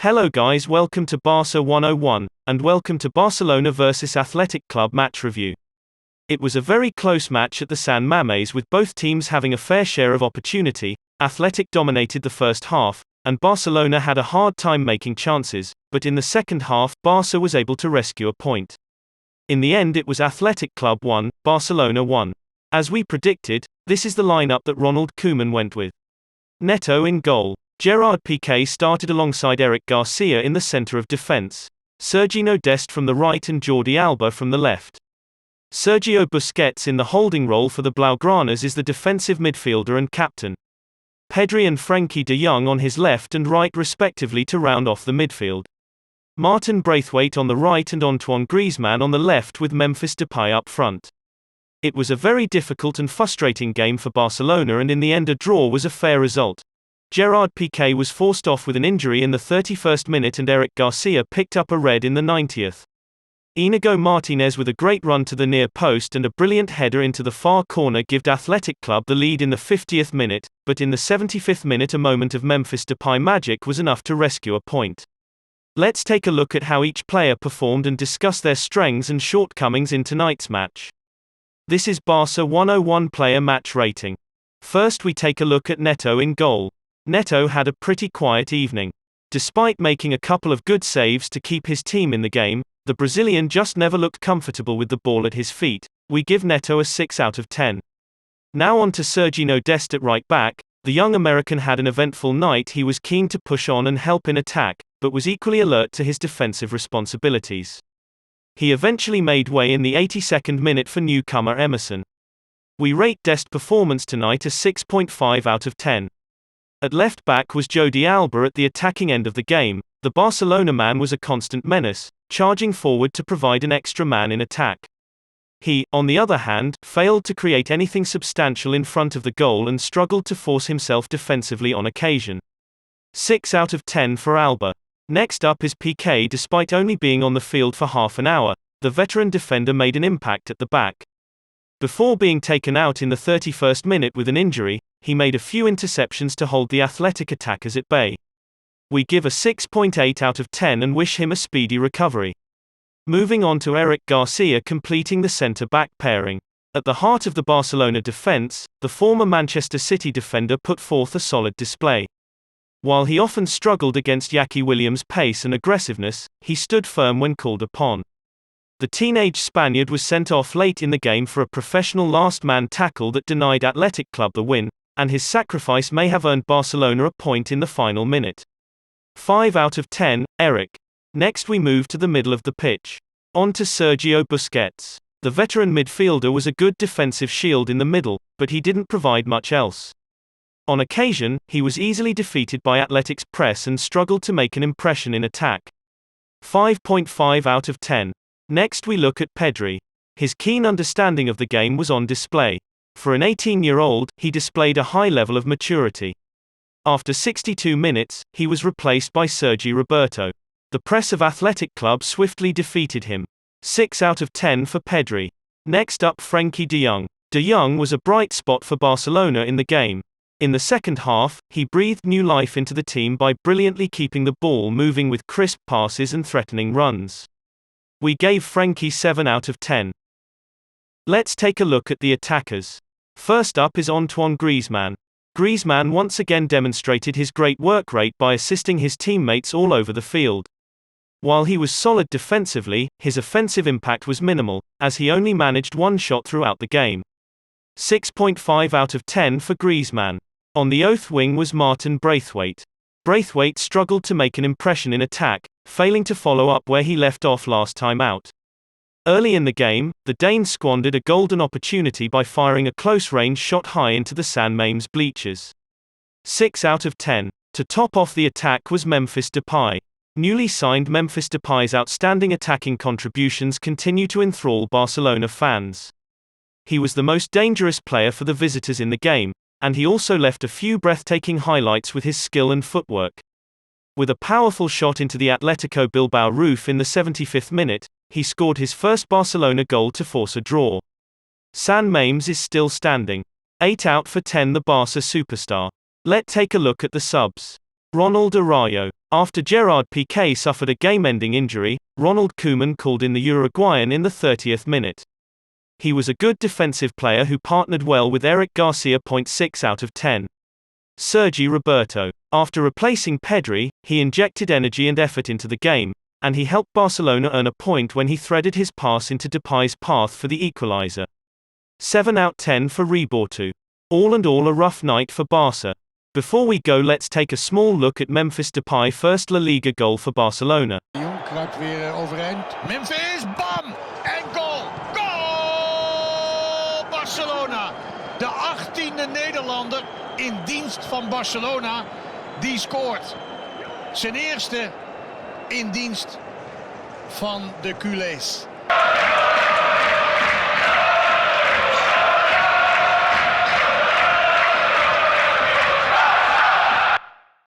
Hello guys, welcome to Barca 101, and welcome to Barcelona vs Athletic Club match review. It was a very close match at the San Mamés with both teams having a fair share of opportunity. Athletic dominated the first half, and Barcelona had a hard time making chances, but in the second half, Barca was able to rescue a point. In the end it was Athletic Club 1, Barcelona 1. As we predicted, this is the lineup that Ronald Koeman went with. Neto in goal. Gerard Piqué started alongside Eric Garcia in the center of defense. Sergio Dest from the right and Jordi Alba from the left. Sergio Busquets in the holding role for the Blaugranas is the defensive midfielder and captain. Pedri and Frenkie de Jong on his left and right respectively to round off the midfield. Martin Braithwaite on the right and Antoine Griezmann on the left with Memphis Depay up front. It was a very difficult and frustrating game for Barcelona, and in the end a draw was a fair result. Gerard Piqué was forced off with an injury in the 31st minute and Eric Garcia picked up a red in the 90th. Inigo Martinez with a great run to the near post and a brilliant header into the far corner gave Athletic Club the lead in the 50th minute, but in the 75th minute a moment of Memphis Depay magic was enough to rescue a point. Let's take a look at how each player performed and discuss their strengths and shortcomings in tonight's match. This is Barca 101 player match rating. First we take a look at Neto in goal. Neto had a pretty quiet evening. Despite making a couple of good saves to keep his team in the game, the Brazilian just never looked comfortable with the ball at his feet. We give Neto a 6 out of 10. Now on to Sergio Dest at right back. The young American had an eventful night. He was keen to push on and help in attack, but was equally alert to his defensive responsibilities. He eventually made way in the 82nd minute for newcomer Emerson. We rate Dest's performance tonight a 6.5 out of 10. At left back was Jordi Alba at the attacking end of the game. The Barcelona man was a constant menace, charging forward to provide an extra man in attack. He, on the other hand, failed to create anything substantial in front of the goal and struggled to force himself defensively on occasion. 6 out of 10 for Alba. Next up is Piqué. Despite only being on the field for half an hour, the veteran defender made an impact at the back. Before being taken out in the 31st minute with an injury, he made a few interceptions to hold the Athletic attackers at bay. We give a 6.8 out of 10 and wish him a speedy recovery. Moving on to Eric Garcia completing the centre-back pairing. At the heart of the Barcelona defence, the former Manchester City defender put forth a solid display. While he often struggled against Iñaki Williams' pace and aggressiveness, he stood firm when called upon. The teenage Spaniard was sent off late in the game for a professional last-man tackle that denied Athletic Club the win, and his sacrifice may have earned Barcelona a point in the final minute. 5 out of 10, Eric. Next we move to the middle of the pitch. On to Sergio Busquets. The veteran midfielder was a good defensive shield in the middle, but he didn't provide much else. On occasion, he was easily defeated by Athletic's press and struggled to make an impression in attack. 5.5 out of 10. Next we look at Pedri. His keen understanding of the game was on display. For an 18-year-old, he displayed a high level of maturity. After 62 minutes, he was replaced by Sergi Roberto. The press of Athletic Club swiftly defeated him. 6 out of 10 for Pedri. Next up, Frenkie de Jong. De Jong was a bright spot for Barcelona in the game. In the second half, he breathed new life into the team by brilliantly keeping the ball moving with crisp passes and threatening runs. We gave Frenkie 7 out of 10. Let's take a look at the attackers. First up is Antoine Griezmann. Griezmann once again demonstrated his great work rate by assisting his teammates all over the field. While he was solid defensively, his offensive impact was minimal, as he only managed one shot throughout the game. 6.5 out of 10 for Griezmann. On the oath wing was Martin Braithwaite. Braithwaite struggled to make an impression in attack, failing to follow up where he left off last time out. Early in the game, the Dane squandered a golden opportunity by firing a close-range shot high into the San Mamés bleachers. 6 out of 10. To top off the attack was Memphis Depay. Newly signed Memphis Depay's outstanding attacking contributions continue to enthrall Barcelona fans. He was the most dangerous player for the visitors in the game, and he also left a few breathtaking highlights with his skill and footwork. With a powerful shot into the Atletico Bilbao roof in the 75th minute, he scored his first Barcelona goal to force a draw. San Mamés is still standing. 8 out for 10 the Barca superstar. Let's take a look at the subs. Ronald Araujo. After Gerard Piqué suffered a game-ending injury, Ronald Koeman called in the Uruguayan in the 30th minute. He was a good defensive player who partnered well with Eric Garcia. 6 out of 10. Sergi Roberto. After replacing Pedri, he injected energy and effort into the game, and he helped Barcelona earn a point when he threaded his pass into Depay's path for the equalizer. 7 out of 10 for Roberto. All in all, a rough night for Barca. Before we go, let's take a small look at Memphis Depay's first La Liga goal for Barcelona. Jong kruipt weer overeind. Memphis, bam! En goal! Goal! Barcelona! De 18e Nederlander in dienst van Barcelona, die scoort. Zijn eerste in dienst van de culés.